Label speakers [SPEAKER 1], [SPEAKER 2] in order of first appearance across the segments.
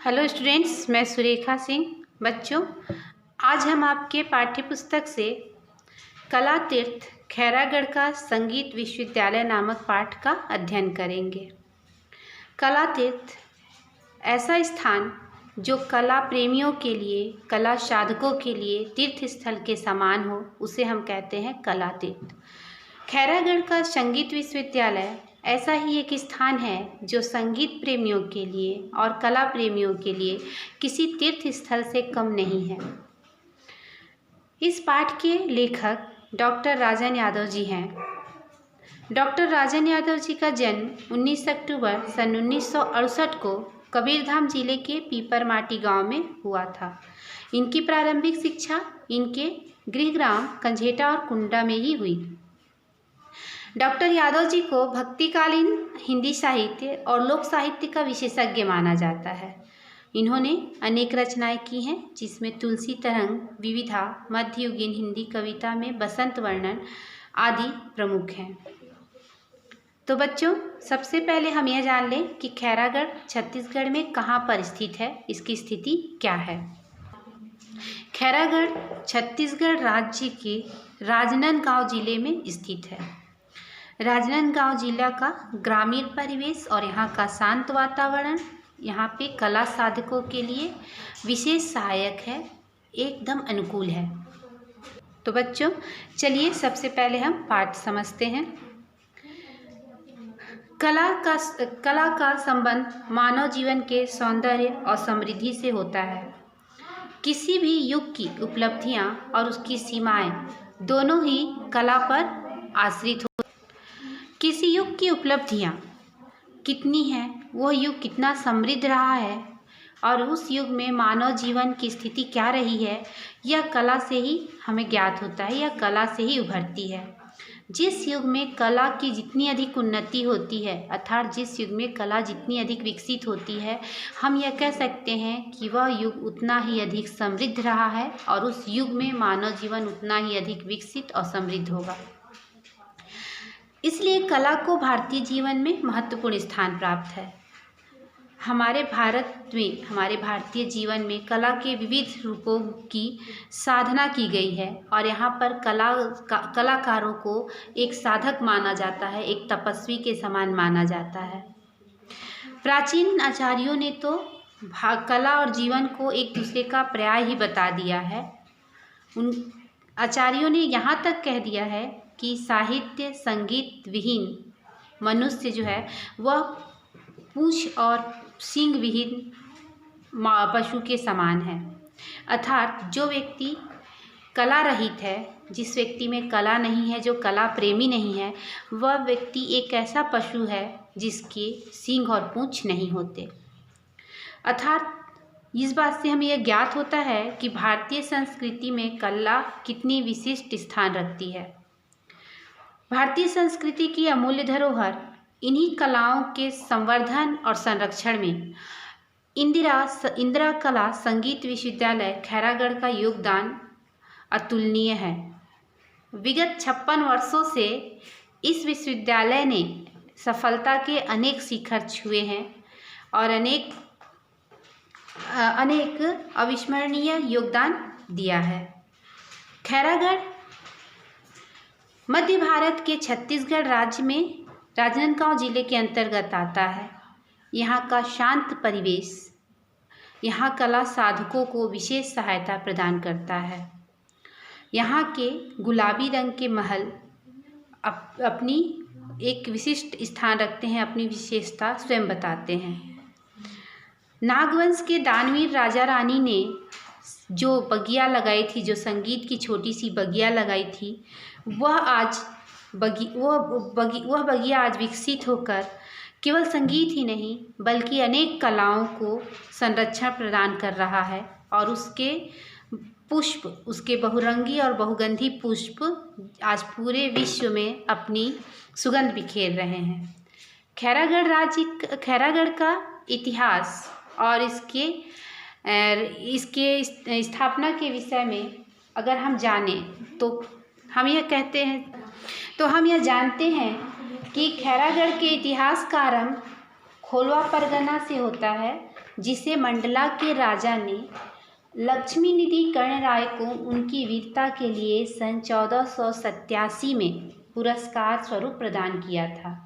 [SPEAKER 1] Hello students, मैं सुरेखा सिंह। बच्चों, आज हम आपके पाठ्य पुस्तक से कला तीर्थ खैरागढ़ का संगीत विश्वविद्यालय नामक पाठ का अध्ययन करेंगे। कला तीर्थ ऐसा स्थान जो कला प्रेमियों के लिए, कला साधकों के लिए तीर्थ स्थल के समान हो, उसे हम कहते हैं कला तीर्थ। खैरागढ़ का संगीत विश्वविद्यालय ऐसा ही एक स्थान है जो संगीत प्रेमियों के लिए और कला प्रेमियों के लिए किसी तीर्थ स्थल से कम नहीं है। इस पाठ के लेखक डॉक्टर राजन यादव जी हैं। डॉक्टर राजन यादव जी का जन्म 19 अक्टूबर सन 1968 को कबीरधाम जिले के पीपरमाटी गांव में हुआ था। इनकी प्रारंभिक शिक्षा इनके गृहग्राम कंझेटा और कुंडा में ही हुई। डॉक्टर यादव जी को भक्तिकालीन हिंदी साहित्य और लोक साहित्य का विशेषज्ञ माना जाता है। इन्होंने अनेक रचनाएं की हैं, जिसमें तुलसी तरंग, विविधा, मध्ययुगीन हिंदी कविता में बसंत वर्णन आदि प्रमुख हैं। तो बच्चों, सबसे पहले हम यह जान लें कि खैरागढ़ छत्तीसगढ़ में कहाँ पर स्थित है, इसकी स्थिति क्या है। खैरागढ़ छत्तीसगढ़ राज्य के राजनांदगांव जिले में स्थित है। राजनांदगांव जिला का ग्रामीण परिवेश और यहाँ का शांत वातावरण यहाँ पे कला साधकों के लिए विशेष सहायक है, एकदम अनुकूल है। तो बच्चों, चलिए सबसे पहले हम पाठ समझते हैं। कला का संबंध मानव जीवन के सौंदर्य और समृद्धि से होता है। किसी भी युग की उपलब्धियाँ और उसकी सीमाएं दोनों ही कला पर आश्रित हो। किसी युग की उपलब्धियाँ कितनी हैं, वह युग कितना समृद्ध रहा है और उस युग में मानव जीवन की स्थिति क्या रही है, यह कला से ही हमें ज्ञात होता है, यह कला से ही उभरती है। जिस युग में कला की जितनी अधिक उन्नति होती है, अर्थात जिस युग में कला जितनी अधिक विकसित होती है, हम यह कह सकते हैं कि वह युग उतना ही अधिक समृद्ध रहा है और उस युग में मानव जीवन उतना ही अधिक विकसित और समृद्ध होगा। इसलिए कला को भारतीय जीवन में महत्वपूर्ण स्थान प्राप्त है। हमारे भारतीय जीवन में कला के विविध रूपों की साधना की गई है और यहाँ पर कलाकारों को एक साधक माना जाता है, एक तपस्वी के समान माना जाता है। प्राचीन आचार्यों ने तो कला और जीवन को एक दूसरे का पर्याय ही बता दिया है। उन आचार्यों ने यहाँ तक कह दिया है कि साहित्य संगीत विहीन मनुष्य जो है वह पूंछ और सींग विहीन पशु के समान है। अर्थात जो व्यक्ति कला रहित है, जिस व्यक्ति में कला नहीं है, जो कला प्रेमी नहीं है, वह व्यक्ति एक ऐसा पशु है जिसके सींग और पूंछ नहीं होते। अर्थात इस बात से हमें यह ज्ञात होता है कि भारतीय संस्कृति में कला कितनी विशिष्ट स्थान रखती है। भारतीय संस्कृति की अमूल्य धरोहर इन्हीं कलाओं के संवर्धन और संरक्षण में इंदिरा कला संगीत विश्वविद्यालय खैरागढ़ का योगदान अतुलनीय है। विगत 56 वर्षों से इस विश्वविद्यालय ने सफलता के अनेक शिखर छुए हैं और अनेक अविस्मरणीय योगदान दिया है। खैरागढ़ मध्य भारत के छत्तीसगढ़ राज्य में राजनांदगांव जिले के अंतर्गत आता है। यहाँ का शांत परिवेश यहाँ कला साधकों को विशेष सहायता प्रदान करता है। यहाँ के गुलाबी रंग के महल अपनी एक विशिष्ट स्थान रखते हैं, अपनी विशेषता स्वयं बताते हैं। नागवंश के दानवीर राजा रानी ने जो बगिया लगाई थी, जो संगीत की छोटी सी बगिया लगाई थी, वह बगिया आज विकसित होकर केवल संगीत ही नहीं बल्कि अनेक कलाओं को संरक्षण प्रदान कर रहा है और उसके पुष्प, उसके बहुरंगी और बहुगंधी पुष्प आज पूरे विश्व में अपनी सुगंध बिखेर रहे हैं। खैरागढ़ का इतिहास और इसके स्थापना के विषय में अगर हम जानें तो हम यह जानते हैं कि खैरागढ़ के इतिहास का आरंभ खोलवा परगना से होता है जिसे मंडला के राजा ने लक्ष्मी निधि कर्णराय को उनकी वीरता के लिए सन 1487 में पुरस्कार स्वरूप प्रदान किया था।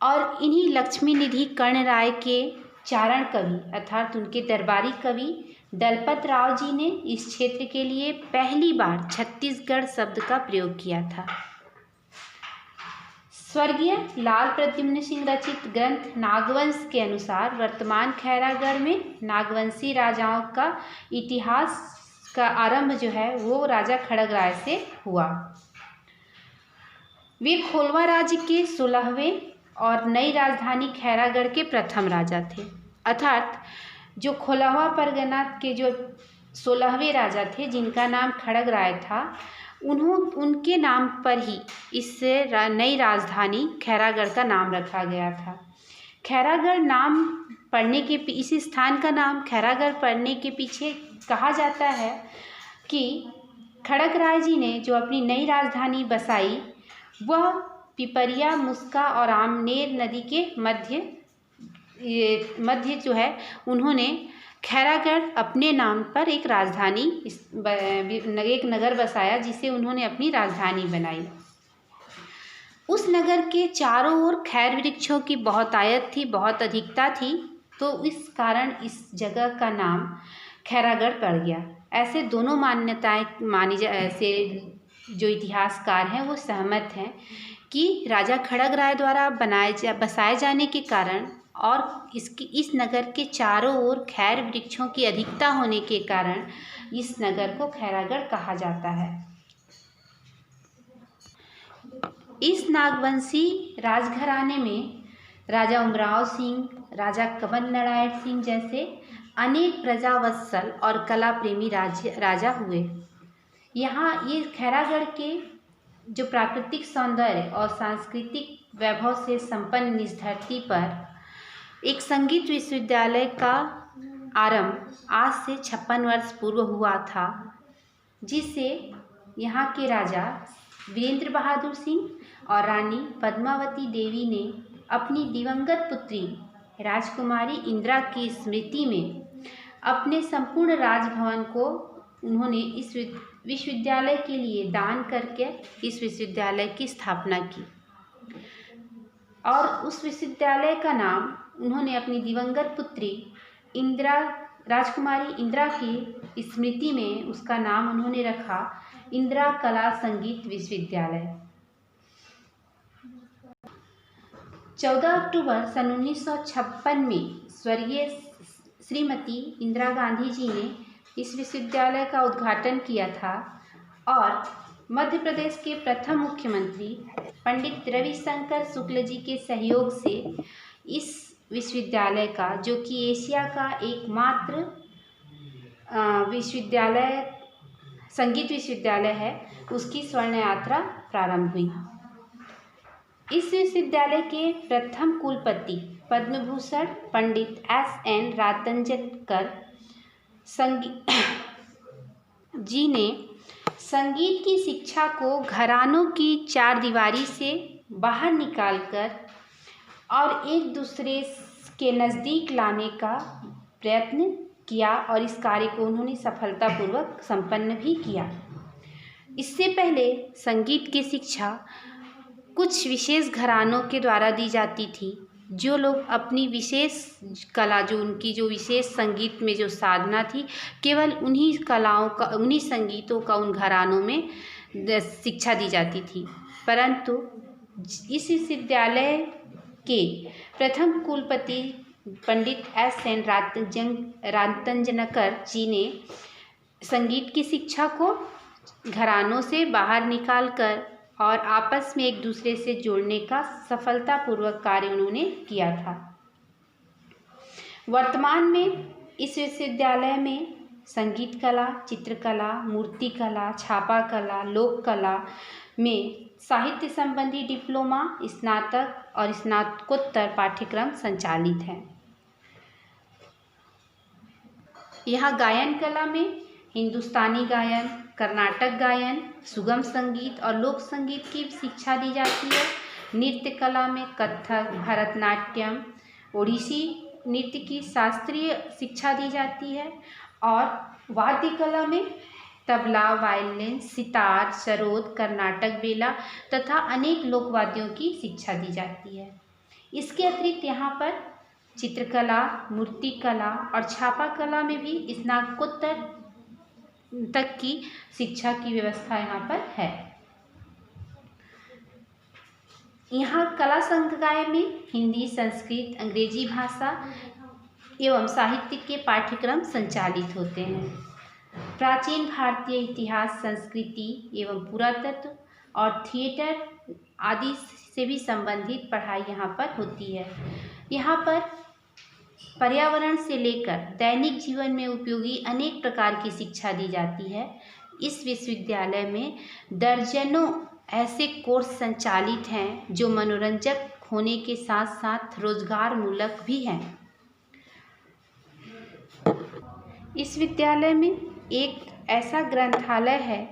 [SPEAKER 1] और इन्हीं लक्ष्मी निधि कर्णराय के चारण कवि अर्थात उनके दरबारी कवि दलपत राव जी ने इस क्षेत्र के लिए पहली बार छत्तीसगढ़ शब्द का प्रयोग किया था। स्वर्गीय लाल प्रद्युम्न सिंह रचित ग्रंथ नागवंश के अनुसार वर्तमान खैरागढ़ में नागवंशी राजाओं का इतिहास का आरंभ जो है वो राजा खड़गराय से हुआ। वे खोलवा राज्य के 16वें और नई राजधानी खैरागढ़ के प्रथम राजा थे। अर्थात जो खोलवा परगना के जो 16वें राजा थे जिनका नाम खड़गराय था, उनके नाम पर ही इस नई राजधानी खैरागढ़ का नाम रखा गया था। खैरागढ़ नाम पड़ने के इस स्थान का नाम खैरागढ़ पड़ने के पीछे कहा जाता है कि खड़गराय जी ने जो अपनी नई राजधानी बसाई वह पिपरिया, मुस्का और आमनेर नदी के मध्य जो है उन्होंने खैरागढ़ अपने नाम पर एक राजधानी एक नगर बसाया जिसे उन्होंने अपनी राजधानी बनाई। उस नगर के चारों ओर खैर वृक्षों की बहुतायत थी, बहुत अधिकता थी, तो इस कारण इस जगह का नाम खैरागढ़ पड़ गया। ऐसे दोनों मान्यताएं ऐसे जो इतिहासकार हैं वो सहमत हैं कि राजा खड़गराय द्वारा बसाए जाने के कारण और इस नगर के चारों ओर खैर वृक्षों की अधिकता होने के कारण इस नगर को खैरागढ़ कहा जाता है। इस नागवंशी राजघराने में राजा उमराव सिंह, राजा कमल नारायण सिंह जैसे अनेक प्रजावत्सल और कला प्रेमी राजा हुए। यहाँ ये खैरागढ़ के जो प्राकृतिक सौंदर्य और सांस्कृतिक वैभव से संपन्न इस धरती पर एक संगीत विश्वविद्यालय का आरंभ आज से 56 वर्ष पूर्व हुआ था, जिसे यहाँ के राजा वीरेंद्र बहादुर सिंह और रानी पद्मावती देवी ने अपनी दिवंगत पुत्री राजकुमारी इंदिरा की स्मृति में अपने संपूर्ण राजभवन को उन्होंने इस विश्वविद्यालय के लिए दान करके इस विश्वविद्यालय की स्थापना की। और उस विश्वविद्यालय का नाम उन्होंने अपनी दिवंगत पुत्री राजकुमारी इंदिरा की स्मृति में उसका नाम उन्होंने रखा इंदिरा कला संगीत विश्वविद्यालय। 14 अक्टूबर सन 1956 में स्वर्गीय श्रीमती इंदिरा गांधी जी ने इस विश्वविद्यालय का उद्घाटन किया था और मध्य प्रदेश के प्रथम मुख्यमंत्री पंडित रविशंकर शुक्ल जी के सहयोग से इस विश्वविद्यालय का, जो कि एशिया का एकमात्र संगीत विश्वविद्यालय है, उसकी स्वर्ण यात्रा प्रारंभ हुई। इस विश्वविद्यालय के प्रथम कुलपति पद्मभूषण पंडित S.N. रातंजनकर जी ने संगीत की शिक्षा को घरानों की चार दीवारी से बाहर निकालकर और एक दूसरे के नज़दीक लाने का प्रयत्न किया और इस कार्य को उन्होंने सफलतापूर्वक संपन्न भी किया। इससे पहले संगीत की शिक्षा कुछ विशेष घरानों के द्वारा दी जाती थी, जो लोग अपनी विशेष कला, जो उनकी जो विशेष संगीत में जो साधना थी, केवल उन्हीं कलाओं का, उन्हीं संगीतों का उन घरानों में शिक्षा दी जाती थी। परंतु इस विश्वविद्यालय के प्रथम कुलपति पंडित S.N. रातंजनकर जी ने संगीत की शिक्षा को घरानों से बाहर निकालकर और आपस में एक दूसरे से जोड़ने का सफलतापूर्वक कार्य उन्होंने किया था। वर्तमान में इस विश्वविद्यालय में संगीत कला, चित्रकला, मूर्ति कला, छापा कला, लोक कला में साहित्य संबंधी डिप्लोमा, स्नातक और स्नातकोत्तर पाठ्यक्रम संचालित हैं। यहाँ गायन कला में हिंदुस्तानी गायन, कर्नाटक गायन, सुगम संगीत और लोक संगीत की शिक्षा दी जाती है। नृत्य कला में कथक, भरतनाट्यम, ओडिसी नृत्य की शास्त्रीय शिक्षा दी जाती है और वाद्य कला में तबला, वायलिन, सितार, सरोद, कर्नाटक बेला तथा अनेक लोकवाद्यों की शिक्षा दी जाती है। इसके अतिरिक्त यहाँ पर चित्रकला, मूर्तिकला और छापा कला में भी स्नातकोत्तर तक की शिक्षा की व्यवस्था यहाँ पर है। यहाँ कला संकाय में हिंदी, संस्कृत, अंग्रेजी भाषा एवं साहित्य के पाठ्यक्रम संचालित होते हैं। प्राचीन भारतीय इतिहास, संस्कृति एवं पुरातत्व और थिएटर आदि से भी संबंधित पढ़ाई यहाँ पर होती है। यहाँ पर पर्यावरण से लेकर दैनिक जीवन में उपयोगी अनेक प्रकार की शिक्षा दी जाती है। इस विश्वविद्यालय में दर्जनों ऐसे कोर्स संचालित हैं जो मनोरंजक होने के साथ साथ रोजगार मूलक भी हैं। इस विद्यालय में एक ऐसा ग्रंथालय है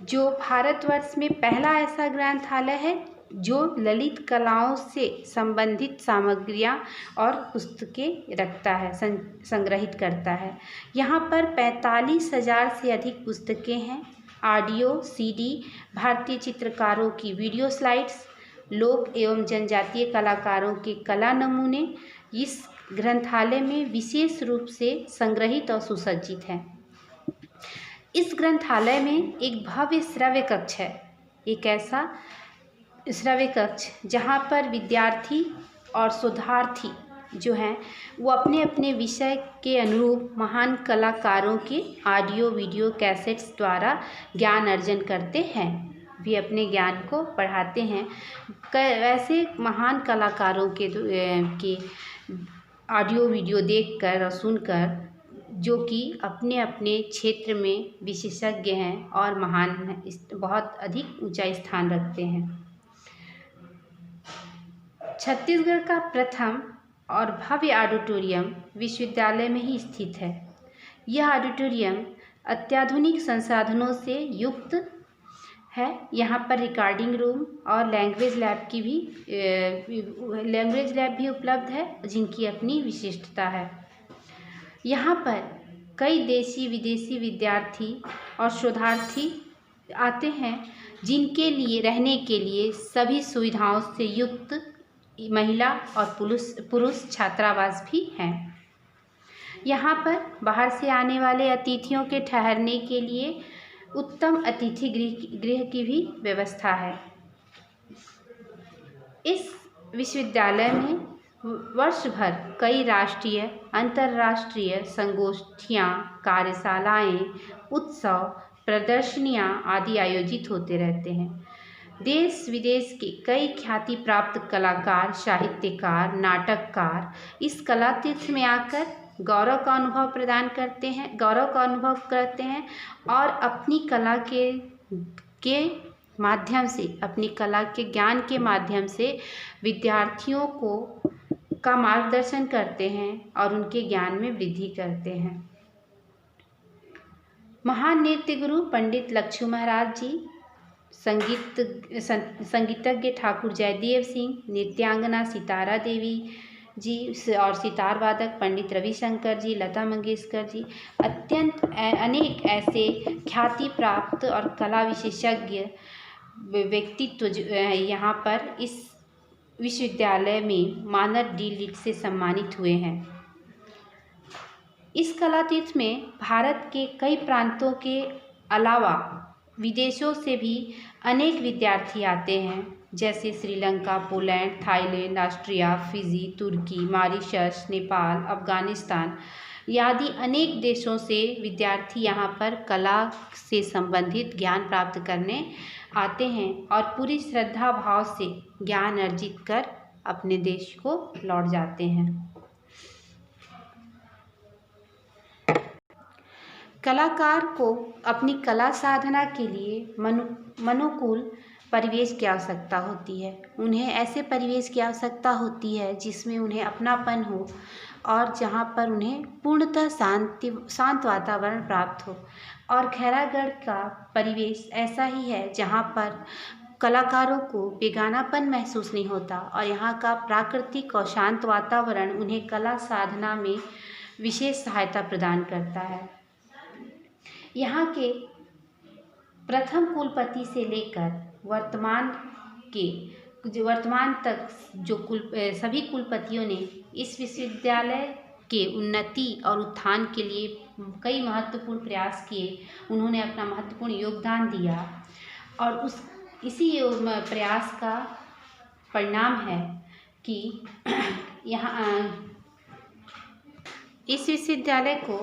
[SPEAKER 1] जो भारतवर्ष में पहला ऐसा ग्रंथालय है जो ललित कलाओं से संबंधित सामग्रियां और पुस्तकें रखता है, संग्रहित करता है। यहाँ पर 45,000 से अधिक पुस्तकें हैं। ऑडियो, सीडी, भारतीय चित्रकारों की वीडियो स्लाइड्स, लोक एवं जनजातीय कलाकारों के कला नमूने इस ग्रंथालय में विशेष रूप से संग्रहित और सुसज्जित हैं। इस ग्रंथालय में एक भव्य श्रव्य कक्ष है। एक ऐसा श्रव्य कक्ष जहाँ पर विद्यार्थी और शोधार्थी जो हैं वो अपने अपने विषय के अनुरूप महान कलाकारों के ऑडियो वीडियो कैसेट्स द्वारा ज्ञान अर्जन करते हैं, भी अपने ज्ञान को बढ़ाते हैं। ऐसे महान कलाकारों के ऑडियो वीडियो देखकर और सुनकर, जो कि अपने अपने क्षेत्र में विशेषज्ञ हैं और महान हैं, बहुत अधिक ऊंचा स्थान रखते हैं। छत्तीसगढ़ का प्रथम और भव्य ऑडिटोरियम विश्वविद्यालय में ही स्थित है। यह ऑडिटोरियम अत्याधुनिक संसाधनों से युक्त है। यहाँ पर रिकॉर्डिंग रूम और लैंग्वेज लैब भी उपलब्ध है, जिनकी अपनी विशिष्टता है। यहाँ पर कई देशी विदेशी विद्यार्थी और शोधार्थी आते हैं, जिनके लिए रहने के लिए सभी सुविधाओं से युक्त महिला और पुरुष छात्रावास भी हैं। यहाँ पर बाहर से आने वाले अतिथियों के ठहरने के लिए उत्तम अतिथि गृह की भी व्यवस्था है। इस विश्वविद्यालय में वर्ष भर कई राष्ट्रीय, अंतर्राष्ट्रीय संगोष्ठियाँ, कार्यशालाएँ, उत्सव, प्रदर्शनियाँ आदि आयोजित होते रहते हैं। देश विदेश के कई ख्याति प्राप्त कलाकार, साहित्यकार, नाटककार इस कला तीर्थ में आकर गौरव का अनुभव करते हैं और अपनी कला के माध्यम से, अपनी कला के ज्ञान के माध्यम से विद्यार्थियों का मार्गदर्शन करते हैं और उनके ज्ञान में वृद्धि करते हैं। महान नृत्य गुरु पंडित लक्ष्मू महाराज जी, संगीतज्ञ ठाकुर जयदेव सिंह, नृत्यांगना सितारा देवी जी और सितार वादक पंडित रविशंकर जी, लता मंगेशकर जी, अनेक ऐसे ख्याति प्राप्त और कला विशेषज्ञ व्यक्तित्व यहाँ पर इस विश्वविद्यालय में मानद डी.लिट से सम्मानित हुए हैं। इस कला तीर्थ में भारत के कई प्रांतों के अलावा विदेशों से भी अनेक विद्यार्थी आते हैं, जैसे Sri Lanka, Poland, Thailand, Austria, Fiji, तुर्की, मॉरिशस, नेपाल, अफगानिस्तान आदि अनेक देशों से विद्यार्थी यहाँ पर कला से संबंधित ज्ञान प्राप्त करने आते हैं और पूरी श्रद्धा भाव से ज्ञान अर्जित कर अपने देश को लौट जाते हैं। कलाकार को अपनी कला साधना के लिए अनुकूल परिवेश की आवश्यकता होती है। उन्हें ऐसे परिवेश की आवश्यकता होती है जिसमें उन्हें अपनापन हो और जहाँ पर उन्हें पूर्णतः शांत वातावरण प्राप्त हो। और खैरागढ़ का परिवेश ऐसा ही है जहाँ पर कलाकारों को बेगानापन महसूस नहीं होता और यहाँ का प्राकृतिक और शांत वातावरण उन्हें कला साधना में विशेष सहायता प्रदान करता है। यहाँ के प्रथम कुलपति से लेकर वर्तमान तक सभी कुलपतियों ने इस विश्वविद्यालय के उन्नति और उत्थान के लिए कई महत्वपूर्ण प्रयास किए। उन्होंने अपना महत्वपूर्ण योगदान दिया और इसी प्रयास का परिणाम है कि यहाँ इस विश्वविद्यालय को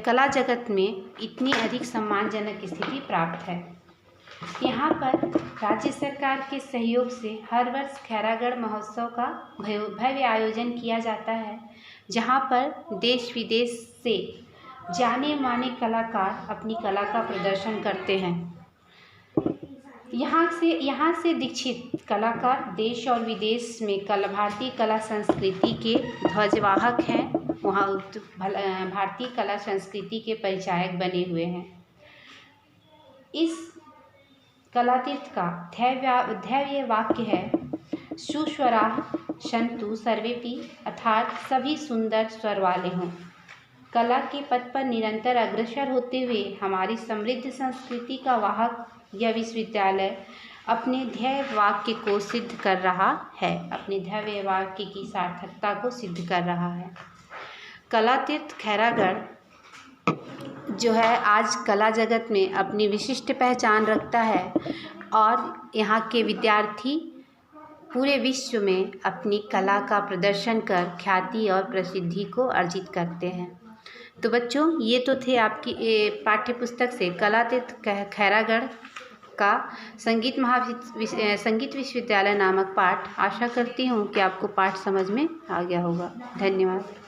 [SPEAKER 1] कला जगत में इतनी अधिक सम्मानजनक स्थिति प्राप्त है। यहाँ पर राज्य सरकार के सहयोग से हर वर्ष खैरागढ़ महोत्सव का भव्य आयोजन किया जाता है, जहाँ पर देश विदेश से जाने माने कलाकार अपनी कला का प्रदर्शन करते हैं। यहाँ से दीक्षित कलाकार देश और विदेश में भारतीय कला संस्कृति के ध्वजवाहक हैं। वहाँ भारतीय कला संस्कृति के परिचायक बने हुए हैं। इस कलातीर्थ का ध्येय वाक्य है, सुस्वराः सन्तु सर्वेपि, अर्थात सभी सुंदर स्वर वाले हों। कला के पथ पर निरंतर अग्रसर होते हुए हमारी समृद्ध संस्कृति का वाहक यह विश्वविद्यालय अपने ध्येय वाक्य को सिद्ध कर रहा है, अपने ध्येय वाक्य की सार्थकता को सिद्ध कर रहा है। कलातीर्थ खैरागढ़ जो है आज कला जगत में अपनी विशिष्ट पहचान रखता है और यहाँ के विद्यार्थी पूरे विश्व में अपनी कला का प्रदर्शन कर ख्याति और प्रसिद्धि को अर्जित करते हैं। तो बच्चों, ये तो थे आपकी पाठ्य पुस्तक से कलातीर्थ खैरागढ़ का संगीत विश्वविद्यालय नामक पाठ। आशा करती हूँ कि आपको पाठ समझ में आ गया होगा। धन्यवाद।